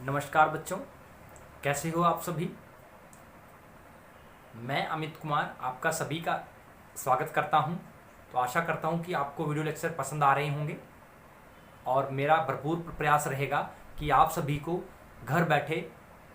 नमस्कार बच्चों, कैसे हो आप सभी। मैं अमित कुमार आपका सभी का स्वागत करता हूं। तो आशा करता हूं कि आपको वीडियो लेक्चर पसंद आ रहे होंगे और मेरा भरपूर प्रयास रहेगा कि आप सभी को घर बैठे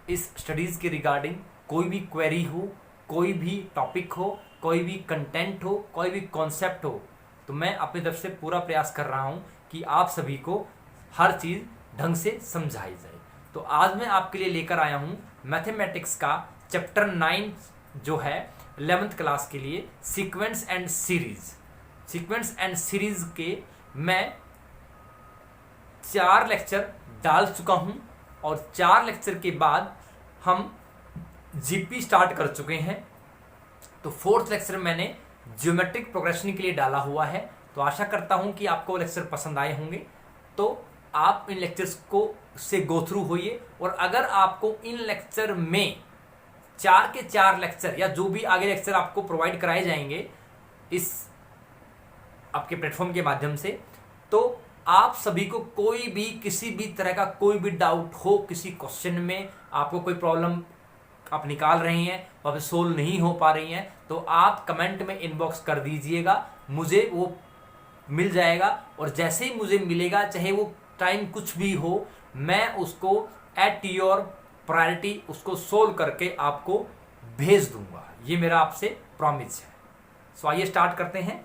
इस स्टडीज़ के रिगार्डिंग कोई भी क्वेरी हो, कोई भी टॉपिक हो, कोई भी कंटेंट हो, कोई भी कॉन्सेप्ट हो, तो मैं अपनी तरफ से पूरा प्रयास कर रहा हूं कि आप सभी को हर चीज़ ढंग से समझाई जाए। तो आज मैं आपके लिए लेकर आया हूं मैथमेटिक्स का चैप्टर 9 जो है 11th क्लास के लिए सीक्वेंस एंड सीरीज के मैं 4 लेक्चर डाल चुका हूं और 4 लेक्चर के बाद हम जीपी स्टार्ट कर चुके हैं। तो 4th लेक्चर मैंने ज्योमेट्रिक प्रोग्रेशन के लिए डाला हुआ है। तो आशा करता हूं कि आपको लेक्चर पसंद आए होंगे। तो आप इन लेक्चर्स को से गो थ्रू होइए और अगर आपको इन लेक्चर में 4 के 4 लेक्चर या जो भी आगे लेक्चर आपको प्रोवाइड कराए जाएंगे इस आपके प्लेटफॉर्म के माध्यम से, तो आप सभी को कोई भी किसी भी तरह का कोई भी डाउट हो, किसी क्वेश्चन में आपको कोई प्रॉब्लम आप निकाल रहे हैं और सोल्व नहीं हो पा रही हैं, तो आप कमेंट में इनबॉक्स कर दीजिएगा, मुझे वो मिल जाएगा। और जैसे ही मुझे मिलेगा, चाहे वो टाइम कुछ भी हो, मैं उसको एट योर प्रायोरिटी उसको सोल्व करके आपको भेज दूंगा। ये मेरा आपसे प्रॉमिस है। सो आइए स्टार्ट करते हैं।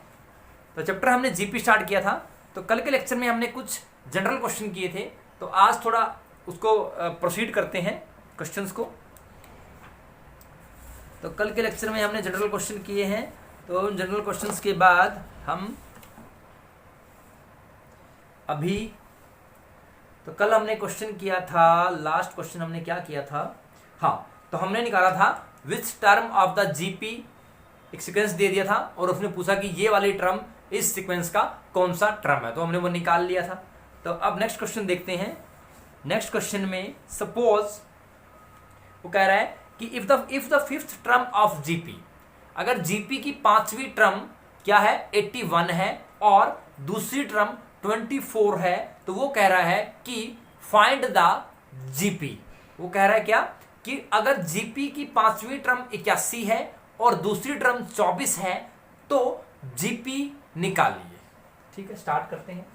तो चैप्टर हमने जीपी स्टार्ट किया था। तो कल के लेक्चर में हमने कुछ जनरल क्वेश्चन किए थे, तो आज थोड़ा उसको प्रोसीड करते हैं क्वेश्चंस को। तो कल के लेक्चर में हमने जनरल क्वेश्चन किए हैं। तो जनरल क्वेश्चंस के बाद हम अभी तो कल हमने क्वेश्चन किया था, लास्ट क्वेश्चन हमने क्या किया था, हाँ, तो हमने निकाला था which term of the GP, एक सीक्वेंस दे दिया था और उसने पूछा कि ये वाली टर्म इस सीक्वेंस का कौन सा टर्म है, तो हमने वो निकाल लिया था। तो अब नेक्स्ट क्वेश्चन देखते हैं। नेक्स्ट क्वेश्चन में सपोज वो कह रहा है कि if the fifth term of GP, अगर जीपी की 5वीं टर्म क्या है 81 है और दूसरी टर्म 24 है, तो वो कह रहा है कि फाइंड द जीपी। वो कह रहा है क्या कि अगर जीपी की 5वीं टर्म 81 है और दूसरी टर्म 24 है तो जीपी निकालिए। ठीक है, स्टार्ट करते हैं।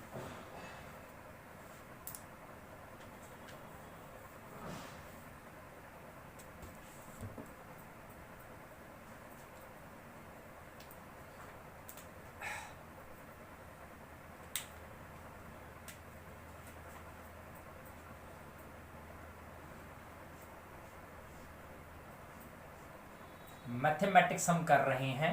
मैथमेटिक्स हम कर रहे हैं।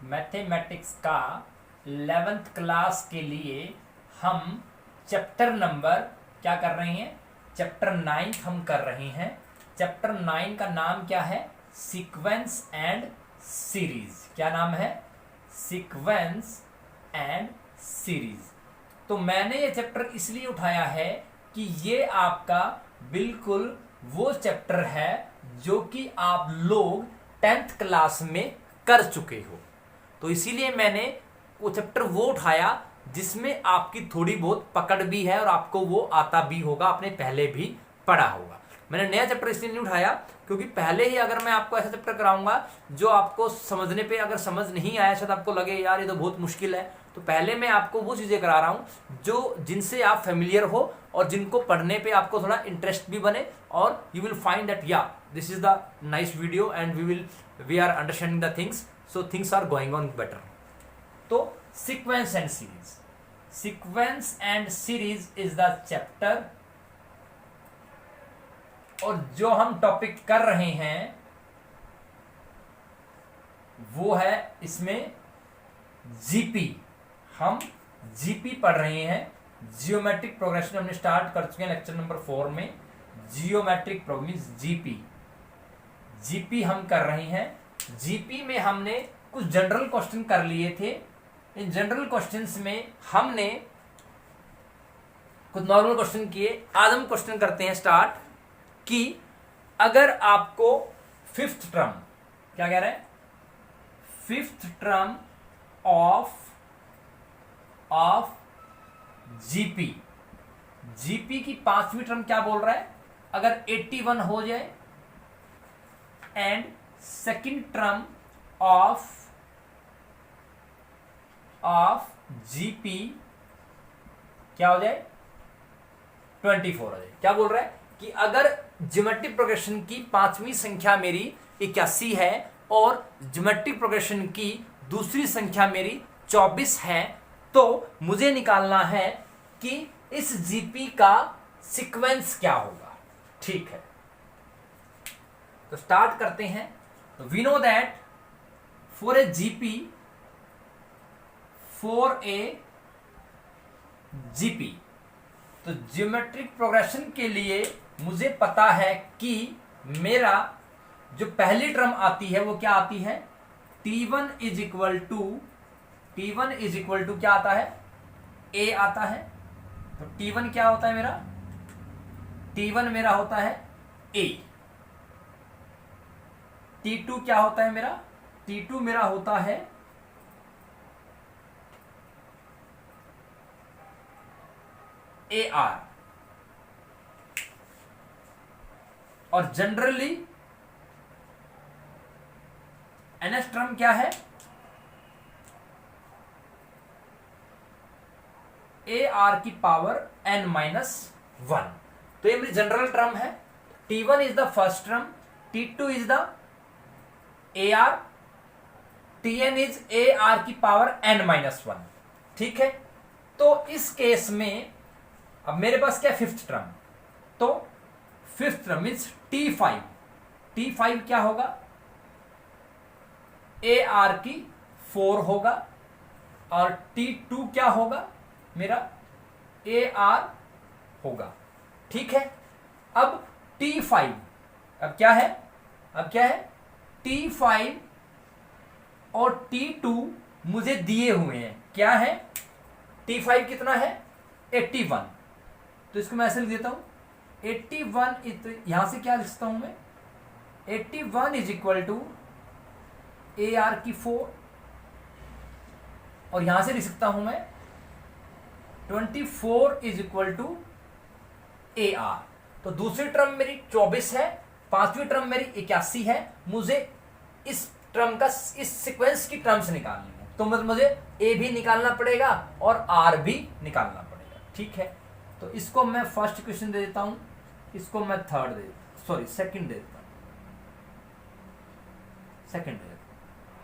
मैथमेटिक्स का 11th क्लास के लिए हम चैप्टर नंबर क्या कर रहे हैं, चैप्टर 9 हम कर रहे हैं। चैप्टर 9 का नाम क्या है, सीक्वेंस एंड सीरीज। क्या नाम है, सीक्वेंस एंड सीरीज। तो मैंने ये चैप्टर इसलिए उठाया है कि ये आपका बिल्कुल वो चैप्टर है जो कि आप लोग 10th क्लास में कर चुके हो। तो इसीलिए मैंने वो चैप्टर वो उठाया जिसमें आपकी थोड़ी बहुत पकड़ भी है और आपको वो आता भी होगा, आपने पहले भी पढ़ा होगा। मैंने नया चैप्टर इसलिए नहीं उठाया क्योंकि पहले ही अगर मैं आपको ऐसा चैप्टर कराऊंगा जो आपको समझने पे अगर समझ नहीं आया, शायद आपको लगे यार ये तो बहुत मुश्किल है, तो पहले मैं आपको वो चीज़ें करा रहा हूँ जो जिनसे आप फेमिलियर हो और जिनको पढ़ने पे आपको थोड़ा इंटरेस्ट भी बने और यू विल फाइंड दैट या this is the nice video and we are understanding the things, so things are going on better. तो sequence and series, sequence and series is the chapter और जो हम topic कर रहे हैं वो है इसमें जीपी। हम जीपी पढ़ रहे हैं, जियोमेट्रिक प्रोग्रेशन हमने स्टार्ट कर चुके हैं लेक्चर नंबर 4 में। जियोमेट्रिक प्रोग्रेशन जीपी हम कर रहे हैं। जीपी में हमने कुछ जनरल क्वेश्चन कर लिए थे। इन जनरल क्वेश्चंस में हमने कुछ नॉर्मल क्वेश्चन किए। आज हम क्वेश्चन करते हैं स्टार्ट कि अगर आपको 5th टर्म, क्या कह रहा है, 5th term of GP, GP की 5वीं टर्म क्या बोल रहा है, अगर 81 हो जाए and second term of GP क्या हो जाए 24 हो जाए। क्या बोल रहा है कि अगर ज्योमेट्रिक प्रोग्रेशन की पांचवी संख्या मेरी 81 है और ज्योमेट्रिक प्रोग्रेशन की दूसरी संख्या मेरी 24 है, तो मुझे निकालना है कि इस जीपी का सीक्वेंस क्या होगा। ठीक है, तो स्टार्ट करते हैं। तो we know that for a GP तो ज्योमेट्रिक प्रोग्रेशन के लिए मुझे पता है कि मेरा जो पहली टर्म आती है वो क्या आती है, T1 इज इक्वल टू क्या आता है, A आता है। तो T1 क्या होता है मेरा, T1 मेरा होता है A। T2 क्या होता है मेरा, T2 मेरा होता है AR। और जनरली nth टर्म क्या है, AR की पावर n-1। तो ये मेरी जनरल टर्म है। T1 is the first term, T2 is the AR, Tn is AR की पावर n-1। ठीक है, तो इस केस में अब मेरे पास क्या फिफ्थ टर्म, तो फिफ्थ टर्म मीन्स T5 क्या होगा, AR की 4 होगा और T2 क्या होगा मेरा AR होगा। ठीक है, अब T5 अब क्या है T5 और T2 मुझे दिए हुए हैं। क्या है, T5 कितना है 81, तो इसको मैं ऐसे लिख देता हूं 81, यहां से क्या लिख सकता हूं मैं, 81 इज इक्वल टू AR की 4 और यहां से लिख सकता हूं मैं 24 इज इक्वल टू AR। तो दूसरी टर्म मेरी 24 है, पांचवी टर्म मेरी 81 है। मुझे इस टर्म का, इस सीक्वेंस की टर्म्स निकालनी है, तो मुझे A भी निकालना पड़ेगा और R भी निकालना पड़ेगा। ठीक है, तो इसको मैं फर्स्ट इक्वेशन दे देता हूं, इसको मैं सेकंड दे देता हूं।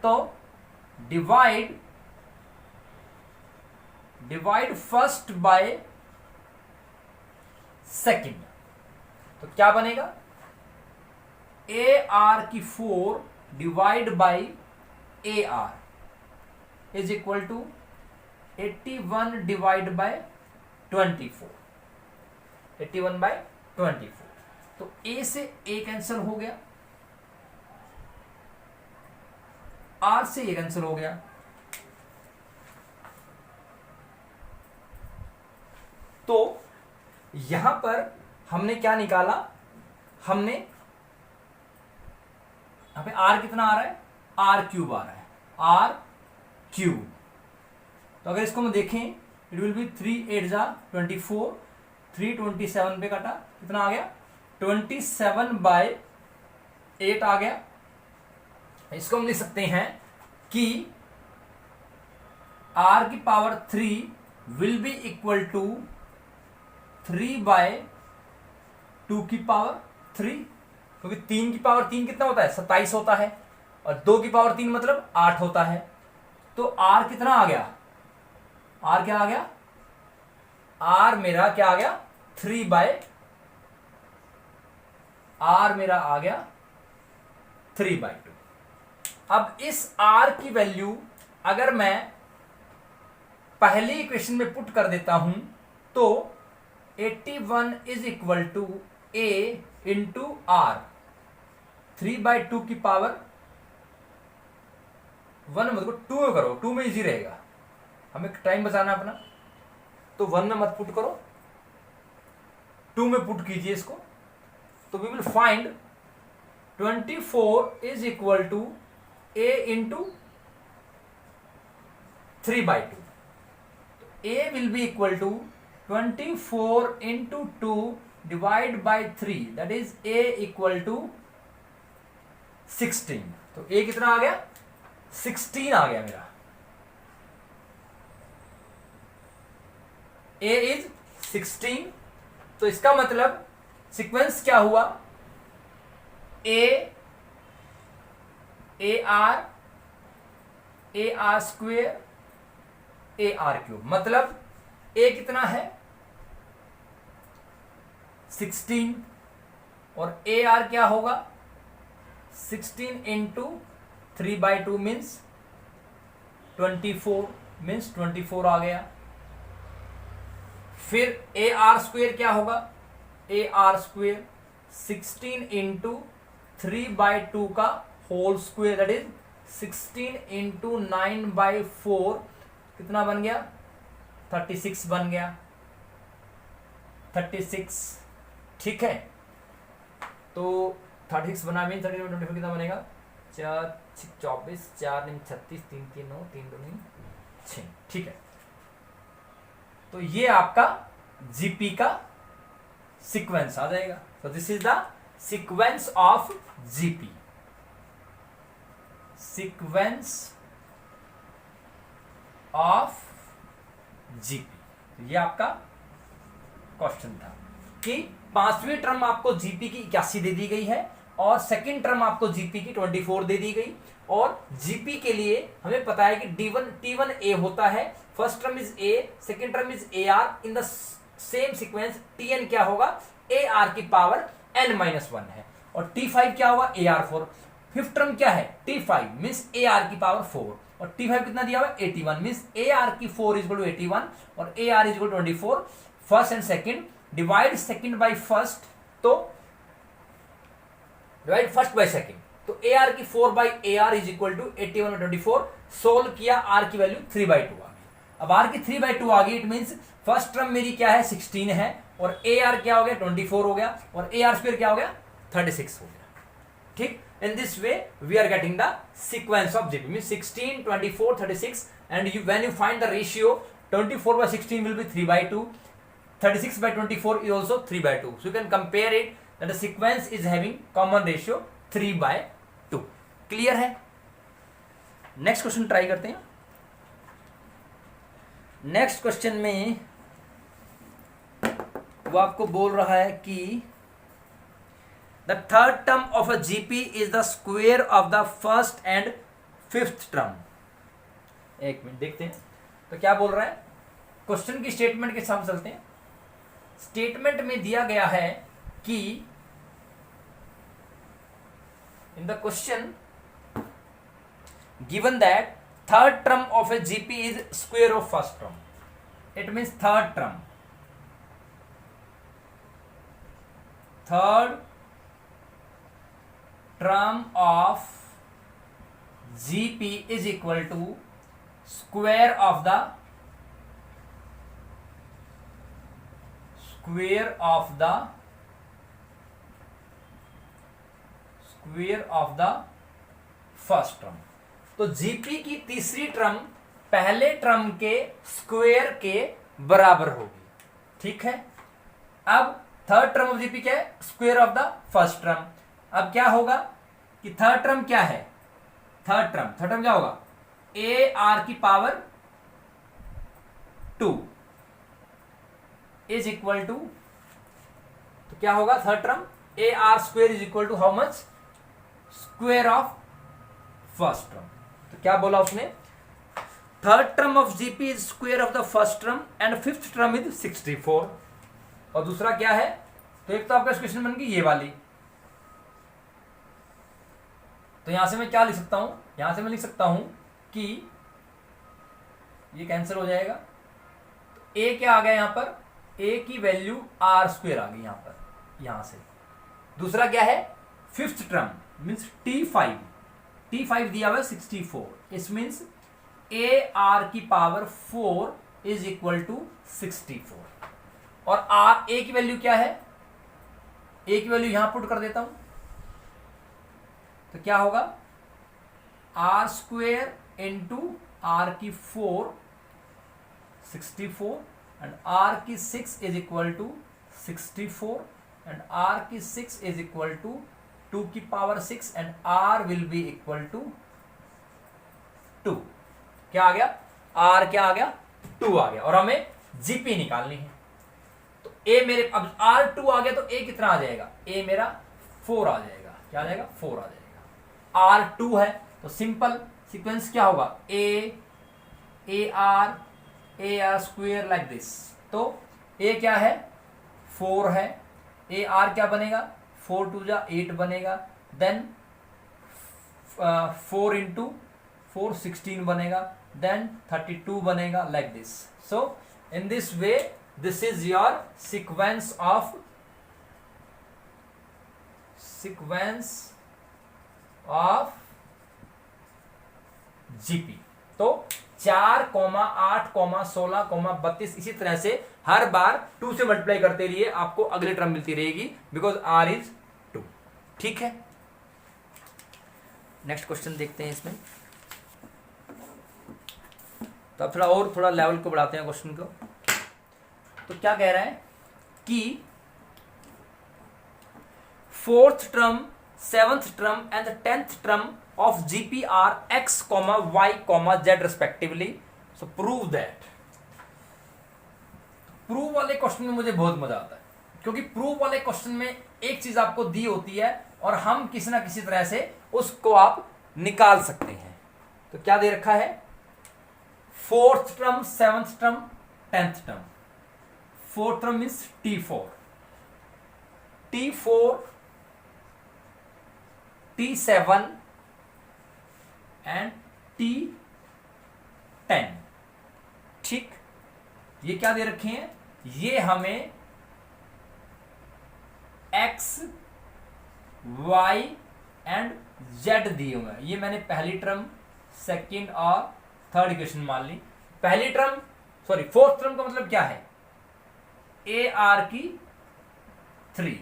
तो डिवाइड फर्स्ट बाय सेकंड, तो क्या बनेगा, AR की 4 divide by AR is equal to 81 divide by 24, 81 by 24। तो A से A कैंसिल हो गया, R से A कैंसिल हो गया, तो यहां पर हमने क्या निकाला, हमने यहां पे R कितना आ रहा है, R क्यूब आ रहा है, R क्यूब। तो अगर इसको हम देखें इट विल बी 3 8 जा 24, 3 27 पे कटा, कितना आ गया 27 बाय 8 आ गया। इसको हम लिख सकते हैं कि R की power 3 will be equal to 3 by 2 की पावर 3, क्योंकि 3 की पावर 3 कितना होता है 27 होता है और 2 की पावर 3 मतलब 8 होता है। तो R कितना आ गया, R क्या आ गया, R मेरा क्या आ गया 3 बाय, R मेरा आ गया 3 बाय 2। अब इस R की वैल्यू अगर मैं पहली इक्वेशन में पुट कर देता हूं तो 81 is equal to A into R, 3 by 2 की पावर 1 मत करो 2 में करो, 2 में इजी रहेगा, हमें टाइम बचाना अपना, तो 1 में मत पुट करो, 2 में पुट कीजिए इसको। तो we will find 24 is equal to A into 3 by 2। A will be equal to 24 into 2 divide by 3 that is a equal to 16। तो a कितना आ गया? 16 आ गया मेरा। a इज 16। तो इसका मतलब सीक्वेंस क्या हुआ? a R square A R cube, मतलब a कितना है? 16 और ए आर क्या होगा? 16 इंटू 3/2 मीन्स 24, मीन्स 24 आ गया। फिर ए आर स्क्वेयर क्या होगा? ए आर स्क्वेयर 16 इंटू 3/2 का whole square that is 16 into 9/4 कितना बन गया? 36 बन गया। 36, ठीक है। तो 36 बना मीन 30 कितना बनेगा? 4 24 4 9 36 3 3 9 3 2 6, ठीक है। तो ये आपका जीपी का सीक्वेंस आ जाएगा। तो this is the sequence of GP, sequence of GP. ये आपका क्वेश्चन था कि पांचवी टर्म आपको जीपी की 81 दे दी गई है और सेकंड टर्म आपको जीपी की 24 दे दी गई, और जीपी के लिए हमें पता है कि T1 A होता है। First term is A, second term is AR, in the same sequence Tn क्या होगा? AR की पावर n-1 है, और T5 क्या होगा? AR4। फिफ्थ टर्म क्या है? T5 मीन्स AR की पावर 4, और T5 कितना दिया हुआ? 81 मीन्स AR की 4 इज 81 और AR is 24। First and second, divide second by first, तो डिवाइड फर्स्ट बाय सेकंड, तो AR की 4 by AR is equal to 81 और 24। सोल्व किया, R की वैल्यू 3/2 आ गई। अब R की 3/2 आ गई, इट मीन्स फर्स्ट टर्म मेरी क्या है? 16 है, और AR क्या हो गया? 24 हो गया, और AR स्क्वायर क्या हो गया? 36 हो गया, ठीक। In this way we are getting the sequence of GP, means 16 24 36, and when you find the ratio 24/16 will be 3/2, 36/24 is also 3/2, so you can compare it that the sequence is having common ratio 3/2। clear है? Next question try करते हैं। Next question में वो आपको बोल रहा है कि the third term of a GP is the square of the first and fifth term। एक मिनट देखते हैं तो क्या बोल रहा है। क्वेश्चन की स्टेटमेंट के साथ चलते हैं। स्टेटमेंट में दिया गया है कि in the question given that third term of A GP is square of first term, it means third term of GP is equal to square of the first term. तो जीपी की तीसरी term पहले term के square के बराबर होगी, ठीक है। अब थर्ड टर्म ऑफ जीपी क्या है? Square of the first term. अब क्या होगा कि थर्ड टर्म क्या है? थर्ड टर्म क्या होगा? ए आर की पावर 2 इज इक्वल टू, तो क्या होगा third term? A R square is equal to how much? Square of first term. तो क्या बोला उसने? Third term of GP is square of the first term and fifth term is 64। और दूसरा क्या है? तो एक तो आपका क्वेश्चन बन गई ये वाली, तो यहां से मैं क्या लिख सकता हूं? यहां से मैं लिख सकता हूं कि ये कैंसिल हो जाएगा, तो ए क्या आ गया यहां पर? ए की वैल्यू आर स्क्वेयर आ गई यहां पर, यहां से। दूसरा क्या है? फिफ्थ टर्म मीन्स T5 दिया हुआ 64, इस मीन्स ए आर की पावर 4 इज इक्वल टू 64, और आर ए की वैल्यू क्या है? ए की वैल्यू यहां पुट कर देता हूं, तो क्या होगा? आर स्क्वेयर इंटू आर की 4 64 एंड आर की 6 is equal to 64 and r की 6 इज इक्वल टू 2 की power 6 and r will be equal to 2। क्या आ गया? r क्या आ गया? 2 आ गया। और हमें जीपी निकालनी है। तो a मेरे, अब r2 आ गया तो a कितना आ जाएगा? a मेरा 4 आ जाएगा। क्या आ जाएगा? 4 आ जाएगा। r2 है तो सिंपल सीक्वेंस क्या होगा? a r square like this. तो a क्या है? 4 है। a r क्या बनेगा? 4 2 जा 8 बनेगा। देन 4 इंटू 4 16 बनेगा। देन 32 बनेगा like this. So in this way this is your sequence of GP. तो 4, 8, 16, 32 इसी तरह से हर बार 2 से मल्टीप्लाई करते रहिए, आपको अगली टर्म मिलती रहेगी बिकॉज r इज 2। ठीक है, नेक्स्ट क्वेश्चन देखते हैं इसमें। तो अब थोड़ा लेवल को बढ़ाते हैं क्वेश्चन को। तो क्या कह रहा है कि 4th term, 7th term and 10th term of GP are x, y, z respectively. So prove that. Prove वाले क्वेश्चन में मुझे बहुत मजा आता है, क्योंकि प्रूव वाले क्वेश्चन में एक चीज आपको दी होती है और हम किसी ना किसी तरह से उसको आप निकाल सकते हैं। तो क्या दे रखा है? 4th term, 7th term, 10th term. 4th term means T4, T4, T7 and T10। ठीक, ये क्या दे रखे हैं? ये हमें x, y एंड z दिए हुए हैं। ये मैंने पहली टर्म, सेकंड और थर्ड इक्वेशन मान ली। पहली टर्म, सॉरी 4th टर्म का मतलब क्या है? a r की 3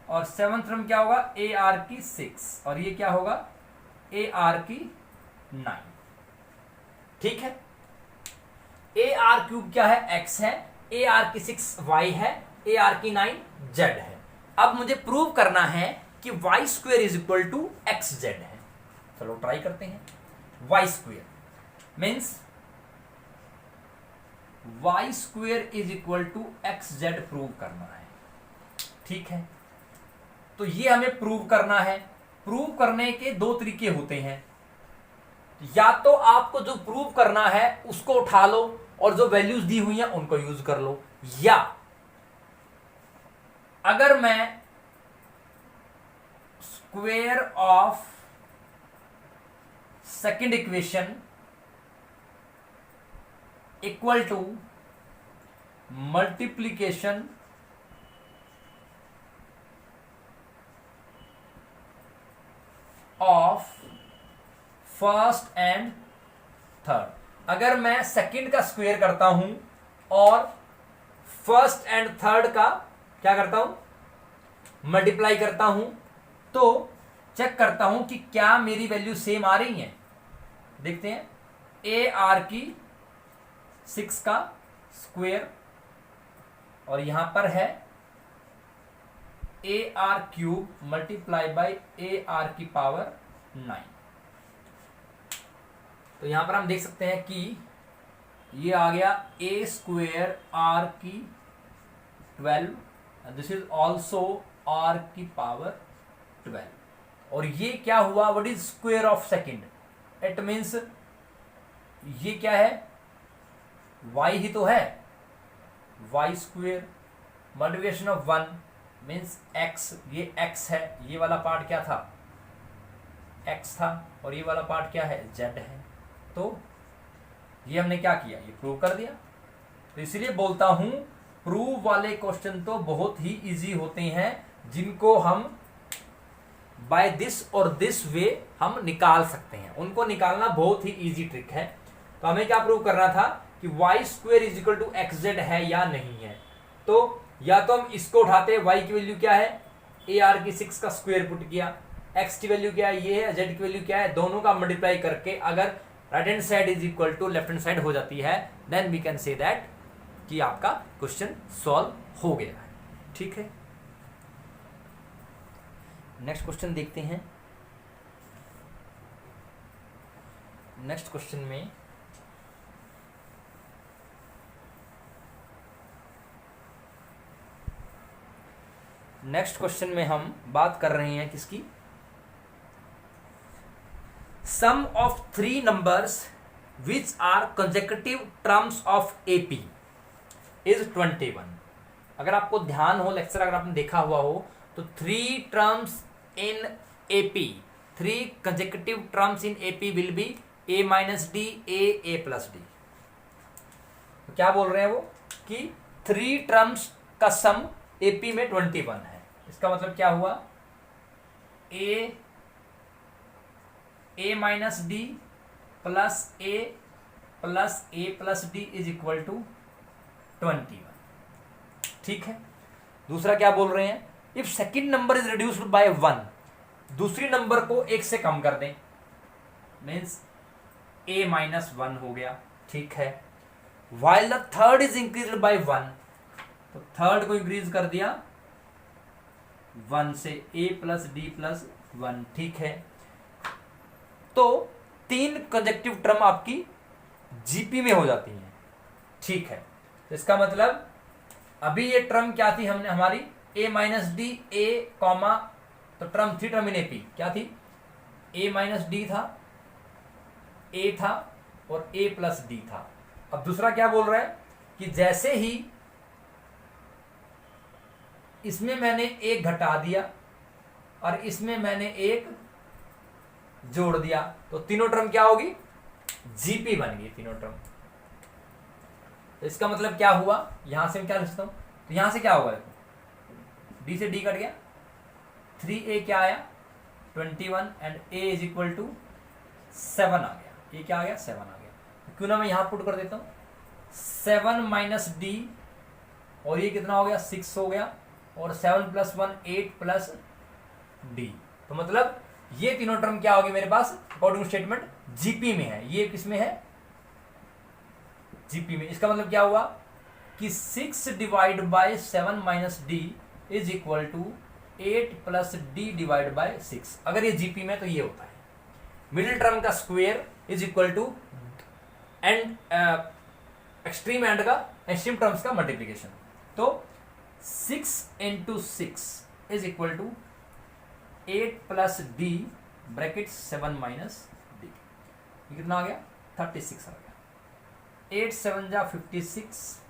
और 7th टर्म क्या होगा? a r की 6 और ये क्या होगा? a r की 9। ठीक है, a r क्यूब क्या है? x है। a r की 6 y है। a r की 9 z है। अब मुझे प्रूव करना है कि y square is equal to x z है। चलो ट्राई करते हैं। y square means y square is equal to x z prove करना है। ठीक है, तो ये हमें प्रूव करना है। प्रूव करने के 2 तरीके होते हैं। या तो आपको जो प्रूव करना है उसको उठा लो और जो वैल्यूज दी हुई हैं उनको यूज कर लो, या अगर मैं square of second equation equal to multiplication of first and third. अगर मैं सेकंड का स्क्वायर करता हूं और फर्स्ट एंड थर्ड का क्या करता हूं? मल्टीप्लाई करता हूं, तो चेक करता हूं कि क्या मेरी वैल्यू सेम आ रही है। देखते हैं, ए आर की 6 का स्क्वायर और यहां पर है A R cube multiply by A R की पावर 9। तो यहां पर हम देख सकते हैं कि ये आ गया ए स्क्वेयर आर की 12, दिस इज ऑल्सो आर की पावर 12। और ये क्या हुआ? What is square of second? It means ये क्या है? y ही तो है। y square multiplication of 1 means x। ये x है, ये वाला पार्ट क्या था? x था और ये वाला पार्ट क्या है? z है। तो ये हमने क्या किया? ये प्रूव कर दिया। तो इसलिए बोलता हूं प्रूव वाले क्वेश्चन तो बहुत ही इजी होते हैं, जिनको हम बाय दिस और दिस वे हम निकाल सकते हैं। उनको निकालना बहुत ही इजी ट्रिक है। तो हमें क्या प्रूव करना था कि y square is equal to x z है या नहीं है। तो या तो हम इसको उठाते हैं, y की वैल्यू क्या है? ए आर की 6 का स्क्वायर पुट किया, x की वैल्यू क्या है? ये है, z की वैल्यू क्या है? दोनों का मल्टीप्लाई करके अगर right hand side is equal to left hand side हो जाती है, then we can say that कि आपका क्वेश्चन सॉल्व हो गया है। ठीक है। नेक्स्ट क्वेश्चन देखते हैं। नेक्स्ट क्वेश्चन में हम बात कर रहे हैं किसकी, sum of 3 numbers which are consecutive terms of AP is 21। अगर आपको ध्यान हो, लेक्चर अगर आपने देखा हुआ हो, तो 3 terms in AP, 3 consecutive terms in AP will be a minus D, A plus D. तो क्या बोल रहे हैं वो कि 3 टर्म्स का सम एपी में 21 है। इसका मतलब क्या हुआ, a minus d plus a plus d is equal to 21। ठीक है। दूसरा क्या बोल रहे हैं, if second number is reduced by 1, दूसरी नंबर को 1 से कम कर दें, मीन्स a माइनस 1 हो गया। ठीक है। While the third is increase by 1, तो थर्ड को इंक्रीज कर दिया 1 से, a प्लस डी प्लस 1। ठीक है। तो 3 कंसेक्यूटिव टर्म आपकी जीपी में हो जाती हैं। ठीक है। तो इसका मतलब अभी ये टर्म क्या थी, हमने हमारी a minus D, A comma, तो टर्म 3 टर्म इन एपी क्या थी, a माइनस डी था, a था और a प्लस डी था। अब दूसरा क्या बोल रहा है कि जैसे ही इसमें मैंने 1 घटा दिया और इसमें मैंने 1 जोड़ दिया, तो तीनों टर्म क्या होगी, जीपी बन गई तीनों टर्म। तो इसका मतलब क्या हुआ, यहां से मैं क्या लिखता हूं, तो यहां से क्या होगा, डी से डी कट गया, 3a क्या आया 21 and a is equal to 7 आ गया। ये क्या आ गया, 7 आ गया। तो क्यों ना मैं यहां पुट कर देता हूं, 7 माइनस डी, और ये कितना हो गया, 6 हो गया, और 7 प्लस 1 8 प्लस डी। तो मतलब ये तीनों टर्म क्या होगी मेरे पास, अकॉर्डिंग स्टेटमेंट जीपी में है। ये किसमें है, जीपी में। इसका मतलब क्या हुआ कि 6 divide by 7 minus d is equal to 8 plus d divide by 6। अगर ये जीपी में तो ये होता है, मिडिल टर्म का square is equal to and extreme and का, एक्सट्रीम टर्म्स का मल्टीप्लीकेशन। तो 6 into 6 is equal to 8 plus d bracket 7 minus d. ये कितना आ गया, 36 आ गया। 8 7 जा 56,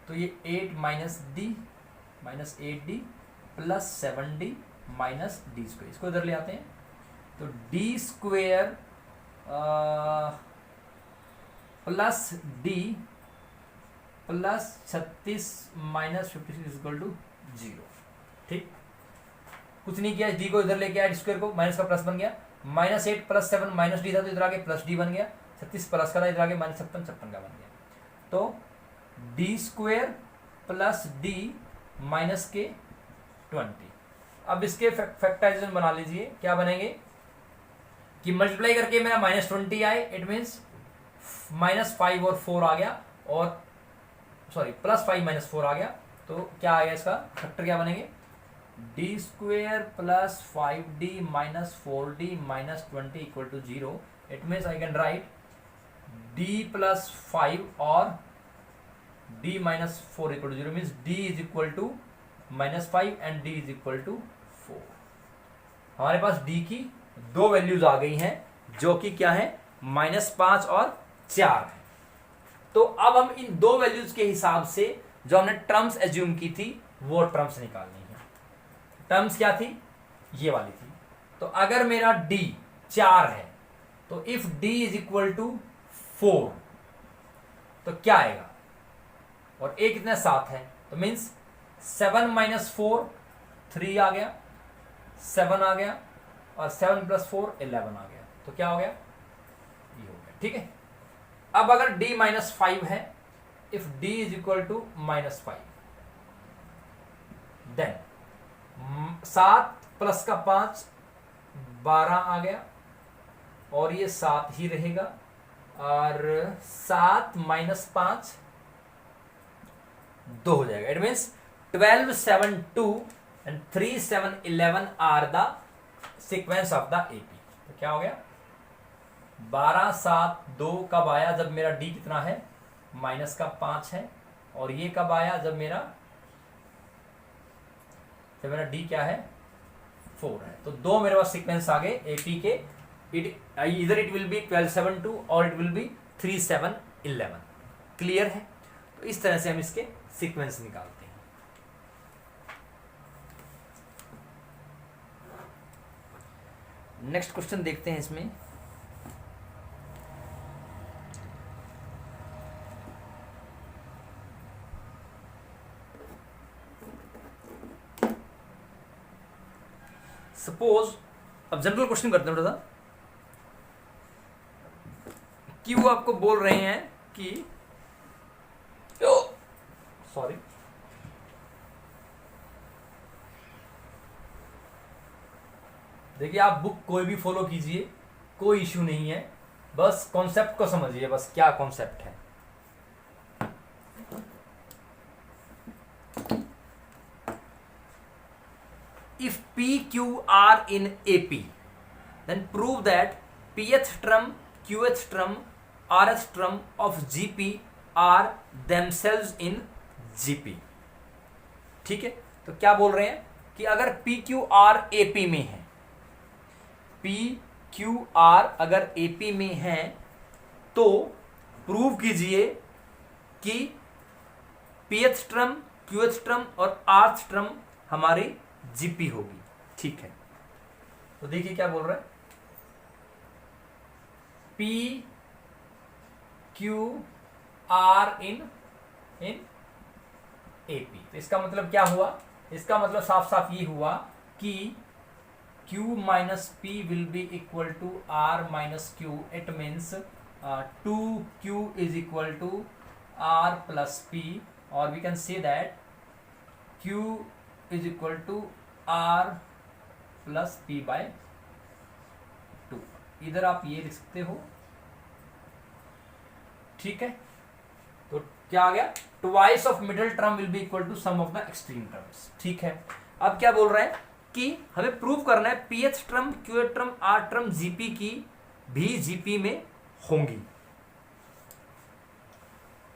तो ये 8 minus d minus 8d plus 7d minus d square, इसको इधर ले आते हैं, तो d square plus d plus 36 minus 56 equal to 0। ठीक, कुछ नहीं किया, डी को इधर लेके आया, स्क्वायर को, माइनस का प्लस बन गया, माइनस 8 प्लस 7 माइनस डी था तो इधर आगे प्लस डी बन गया, 36 प्लस का था इधर आगे माइनस 56 56 का बन गया। तो d square plus D minus के 20। अब इसके फैक्टराइजेशन बना लीजिए, क्या बनेंगे कि मल्टीप्लाई करके मेरा माइनस 20 आए, इट मीन्स माइनस 5 और 4 आ गया, और सॉरी प्लस 5 माइनस 4 आ गया। तो क्या आ गया इसका फैक्टर, क्या बनेंगे, d square plus 5d minus 4d minus 20 equal to 0। It means I can write d plus 5 और d minus 4 equal to 0, means d is equal to minus 5 and d is equal to 4। हमारे पास d की 2 values आ गई हैं, जो कि क्या है, -5 और 4 है। तो अब हम इन 2 वैल्यूज के हिसाब से जो हमने टर्म्स एज्यूम की थी वो टर्म्स निकालनी है। टर्म्स क्या थी, ये वाली थी। तो अगर मेरा d 4 है, तो if d is equal to 4, तो क्या आएगा, और a कितना 7 है, तो मीन्स 7 माइनस 4 3 आ गया, 7 आ गया, और 7 प्लस 4 11 आ गया। तो क्या हो गया, ये हो गया। ठीक है। अब अगर d माइनस 5 है, if d is equal to minus 5, then 7 plus का 5 12 आ गया, और ये 7 ही रहेगा, और 7 माइनस 5 2 हो जाएगा। It means 12 7 2 and 3, 7, 11 are the sequence of the AP. तो क्या हो गया, 12, 7, 2 कब आया, जब मेरा डी कितना है, माइनस का 5 है, और ये कब आया, जब मेरा डी क्या है, 4 है। तो दो मेरे पास सीक्वेंस आ गए एपी के, इधर इट विल बी 12, 7, 2 और इट विल बी 3, 7, 11। क्लियर है? तो इस तरह से हम इसके सीक्वेंस निकालते हैं। नेक्स्ट क्वेश्चन देखते हैं इसमें। सपोज, अब जनरल क्वेश्चन करते हैं थोड़ा सा, कि वो आपको बोल रहे हैं कि सॉरी, देखिए आप बुक कोई भी फॉलो कीजिए, कोई इश्यू नहीं है, बस कॉन्सेप्ट को समझिए, बस क्या कॉन्सेप्ट है। If P, Q are in AP, then prove that Pth term, Qth term, Rth term of GP are themselves in GP। ठीक है, तो क्या बोल रहे हैं कि अगर PQR AP में है, PQR अगर AP में है, तो प्रूव कीजिए कि Pth term, Qth term और Rth term हमारी जीपी होगी। ठीक है, तो देखिए क्या बोल रहा है, P Q R in AP. तो इसका मतलब क्या हुआ, इसका मतलब साफ साफ ये हुआ कि Q minus p will be equal to R minus q. It means 2Q is equal to R plus p, और we can say that Q is equal to R plus p by 2। इधर आप ये लिख सकते हो। ठीक है, तो क्या आ गया, twice of middle term will be equal to sum of the extreme terms. ठीक है, अब क्या बोल रहे हैं कि हमें प्रूव करना है pth term, qth term, r term GP की भी जीपी में होंगी।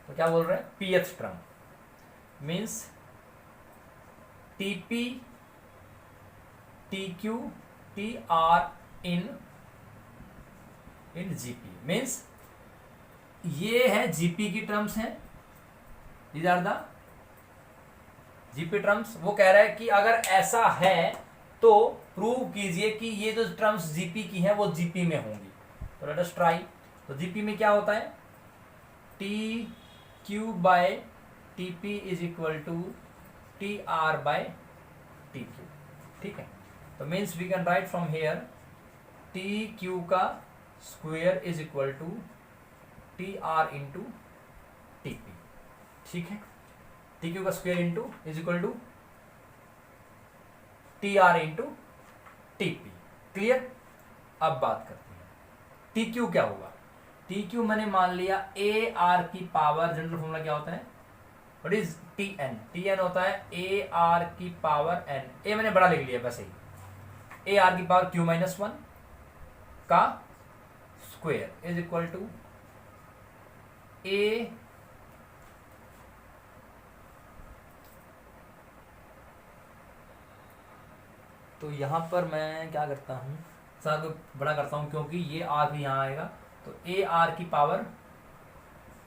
तो क्या बोल रहे हैं, pth term means TP, TQ, TR in GP. Means ये है जीपी की टर्म्स हैं, these are the GP terms. वो कह रहा है कि अगर ऐसा है तो प्रूव कीजिए कि ये जो टर्म्स जीपी की हैं वो जीपी में होंगी। तो लेट अस ट्राई। तो जीपी में क्या होता है, t q by t p is equal to t r by t q. ठीक है, तो means we can write from here t q का square is equal to t r into t p. ठीक है, टी क्यू का square into is equal to t r into t p. Clear? अब बात करते हैं टी क्यू क्या होगा। टी क्यू मैंने मान लिया ए आर की पावर, जनरल फॉर्मूला क्या होता है, what is T N. T N होता है ए आर की पावर एन। ए मैंने बड़ा लिख लिया वैसे ही, ए आर की पावर क्यू माइनस 1 का square is equal to A तो यहां पर मैं क्या करता हूं, सर को बड़ा करता हूं क्योंकि ये आर भी यहां आएगा। तो ए आर की power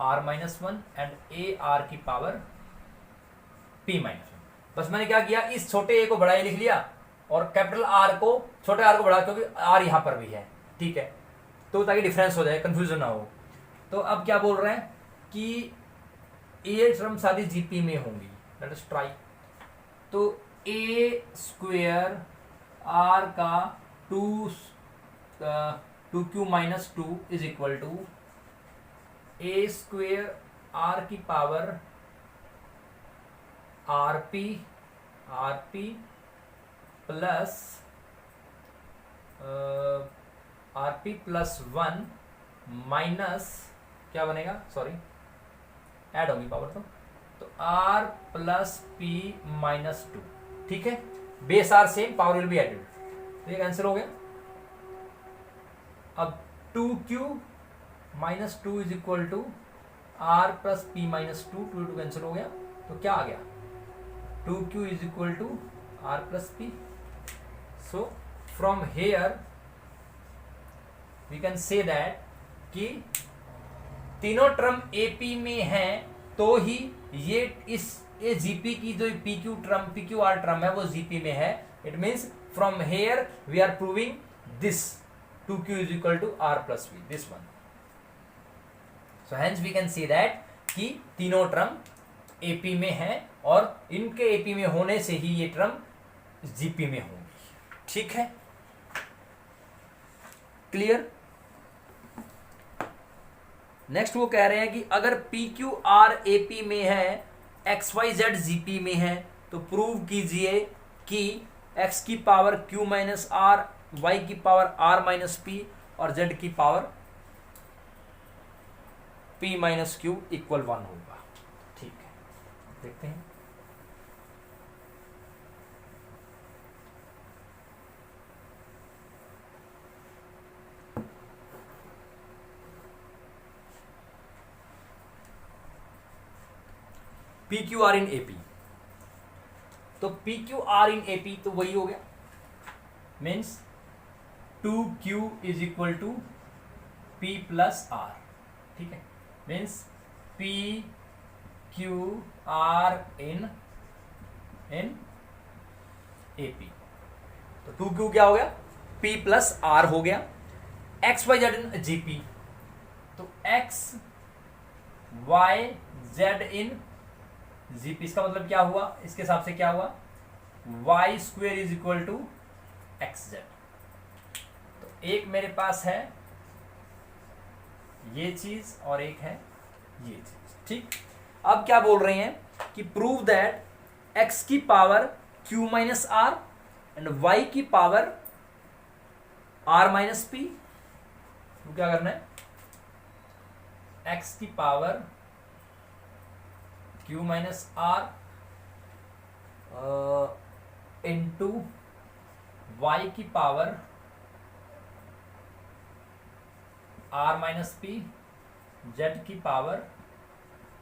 are minus 1 and A R की पावर पी माइनस 1। बस मैंने क्या किया, इस छोटे ए को बड़ा ए लिख लिया और कैपिटल आर को, छोटे आर को बड़ा, क्योंकि आर यहां पर भी है। ठीक है, तो ताकि डिफरेंस हो जाए, कंफ्यूजन ना हो। तो अब क्या बोल रहे हैं कि ए टर्म सारी जीपी में होंगी। Let us try. तो ए स्क्वेयर आर का 2Q minus 2 is equal to a square r की power r p plus +1 minus क्या बनेगा, सॉरी ऐड होगी पावर तो आर प्लस पी माइनस 2। ठीक है, base are same, power will be added, तो ये कैंसिल हो गया। अब 2q minus 2 is equal to are plus p minus 2, 2 cancel हो गया, तो क्या आ गया 2q is equal to are plus P. So from here we can say that कि तीनों टर्म एपी में हैं तो ही ये जीपी की जो पी क्यू आर टर्म है वो जीपी में है। It means from here we are proving this 2q is equal to are plus V, this one. So hence we can see that कि तीनों टर्म एपी में है और इनके एपी में होने से ही ये टर्म जीपी में होंगी। ठीक है, क्लियर। नेक्स्ट वो कह रहे हैं कि अगर पी क्यू आर एपी में है, एक्स वाई जेड जीपी में है, तो प्रूव कीजिए कि एक्स की power Q minus are, y की पावर आर माइनस पी और जेड की power P minus q equal 1 होगा। ठीक है, देखते हैं। P Q R in AP, तो p Q R in AP तो वही हो गया, means 2q is equal to p plus r. ठीक है, means p Q R in AP, तो 2q क्या हो गया p प्लस आर हो गया। X y z in GP, तो x y z in GP, इसका मतलब क्या हुआ, इसके हिसाब से क्या हुआ y square is equal to x z. तो एक मेरे पास है ये चीज और एक है ये चीज। ठीक, अब क्या बोल रहे हैं कि प्रूव दैट एक्स की power Q minus r and y की पावर आर माइनस पी। तो क्या करना है, एक्स की power Q minus r into Y की power are minus p, z की power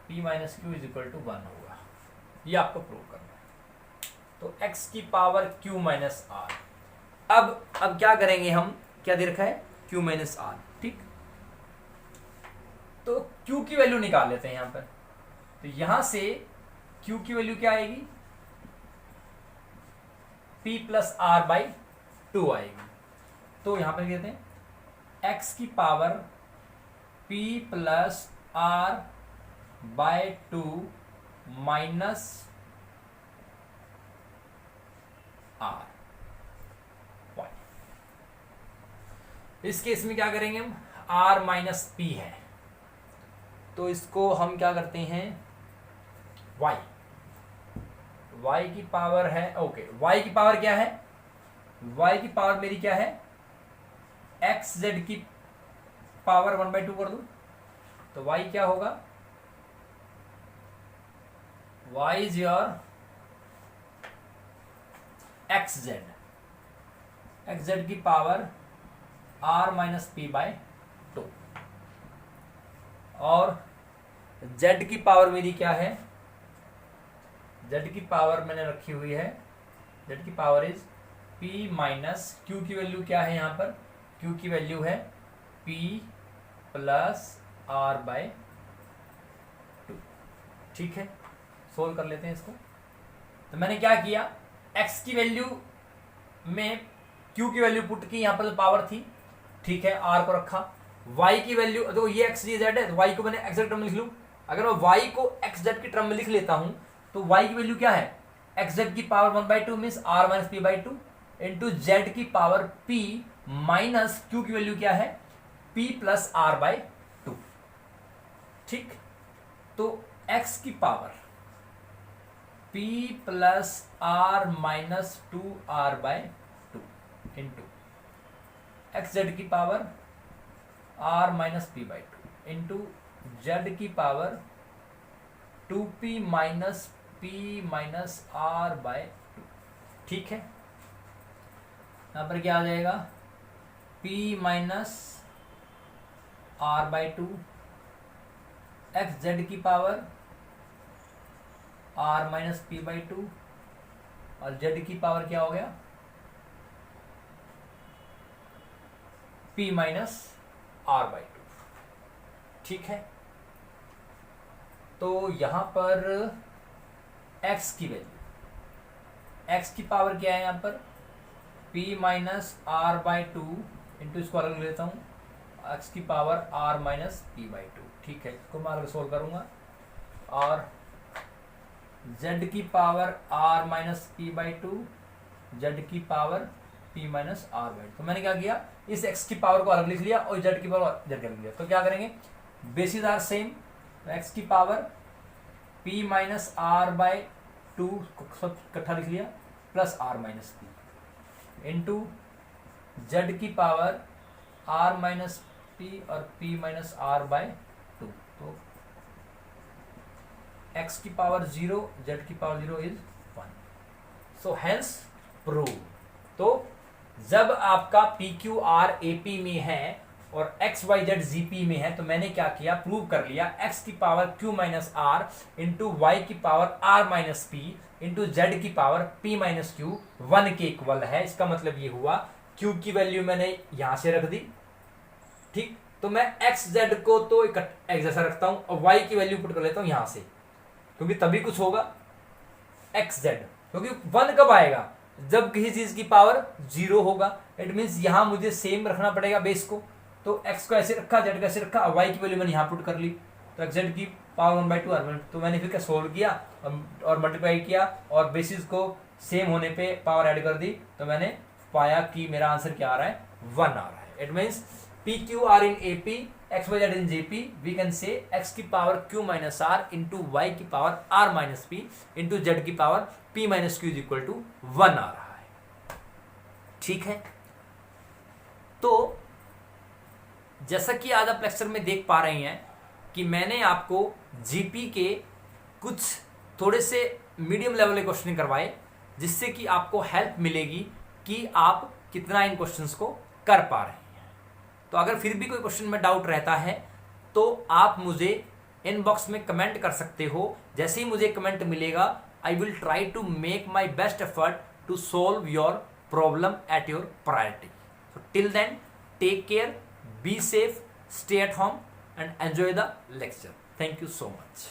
P minus q is equal to 1 होगा। ये आपको प्रूव करना है। तो x की पावर q माइनस आर, अब क्या करेंगे हम, क्या दे रखा है q माइनस आर। ठीक, तो q की वैल्यू निकाल लेते हैं यहां पर। तो यहां से q की वैल्यू क्या आएगी, p प्लस आर बाई 2 आएगी। तो यहां पर कहते हैं x की power p plus R by 2 minus are y. इस केस में क्या करेंगे हम, r माइनस पी है, तो इसको हम क्या करते हैं y की पावर है, ओके y की पावर क्या है, y की पावर मेरी क्या है एक्स जेड की पावर 1/2 कर दो, तो y क्या होगा, y is your x z की power r minus p by 2 और z की पावर मेरी क्या है, z की पावर मैंने रखी हुई है, z की power is p minus q की वैल्यू क्या है, यहाँ पर q की वैल्यू है p प्लस आर बाय 2। ठीक है, सोल्व कर लेते हैं इसको। तो मैंने क्या किया, x की वैल्यू में q की वैल्यू पुट की, यहाँ पर जो पावर थी, ठीक है, r को रखा, y की वैल्यू, तो ये x ये z है, तो y को मैंने x टर्म में लिख लूँ। अगर मैं y को x z की टर्म में लिख लेता हूँ तो y की वैल्यू क्या है, एक्स जेड की power 1/2 means r minus p by 2 into z की पावर p माइनस q की वैल्यू क्या है p प्लस आर बाई 2। ठीक, तो x की power p plus r minus 2r by 2 into x z की power r minus p by 2 into z की power 2p minus p minus r by 2। ठीक है, यहाँ पर क्या आ जाएगा, p minus r/2 x z की पावर r माइनस p/2 और z की पावर क्या हो गया, p माइनस r/2। ठीक है, तो यहां पर x की वैल्यू, x की पावर क्या है यहाँ पर, p माइनस r/2 इंटू, इसको अलग लेता हूँ, x की पावर r माइनस p/2। ठीक है, इसको मैं अलग सोल्व करूंगा, और z की power r minus p/2, z की पावर p माइनस r/2। तो मैंने क्या किया, इस x की पावर को अलग लिख लिया और z की पावर z लिख लिया। तो क्या करेंगे, बेसिस आर सेम, तो x की पावर p माइनस r/2 सब इकट्ठा लिख लिया, plus r minus p into z की पावर r माइनस p और p माइनस r/2। तो x की पावर 0, z की power 0 is 1। So hence prove. तो जब आपका PQR AP में है और XYZ GP में है, तो मैंने क्या किया, प्रूव कर लिया, x की power Q minus R into Y की power R minus P into Z की पावर P माइनस Q 1 के इक्वल है। इसका मतलब ये हुआ Q की वैल्यू मैंने यहां से रख दी, ठीक, तो मैं XZ को तो एक जैसा रखता हूं और Y की वैल्यू पुट कर लेता हूं यहां से, क्योंकि तभी कुछ होगा XZ, क्योंकि 1 कब आएगा, जब किसी चीज की पावर 0 होगा। इट मीन्स यहां मुझे सेम रखना पड़ेगा बेस को, तो x को ऐसे रखा, z को ऐसे रखा, y की वैल्यू मैंने यहां पुट कर ली, तो xz की पावर 1/2 r। तो मैंने फिर क्या सोल्व किया और मल्टीप्लाई किया और बेसिस को सेम होने पे पावर ऐड कर दी, तो मैंने पाया कि मेरा आंसर क्या आ रहा है, 1 आ रहा है। It means PQR in AP, XYZ in JP, we can say x की power Q minus R into y की power R minus P into z की power P minus Q is equal to 1 आ रहा है। ठीक है, तो जैसा कि आज आप लेक्चर में देख पा रहे हैं कि मैंने आपको जीपी के कुछ थोड़े से मीडियम लेवल के क्वेश्चन करवाए, जिससे कि आपको हेल्प मिलेगी कि आप कितना इन क्वेश्चंस को कर पा रहे हैं। तो अगर फिर भी कोई क्वेश्चन में डाउट रहता है तो आप मुझे इनबॉक्स में कमेंट कर सकते हो। जैसे ही मुझे कमेंट मिलेगा, I will try to make my best effort to solve your problem at your priority. So till then, take care, be safe, stay at home and enjoy the lecture. Thank you so much.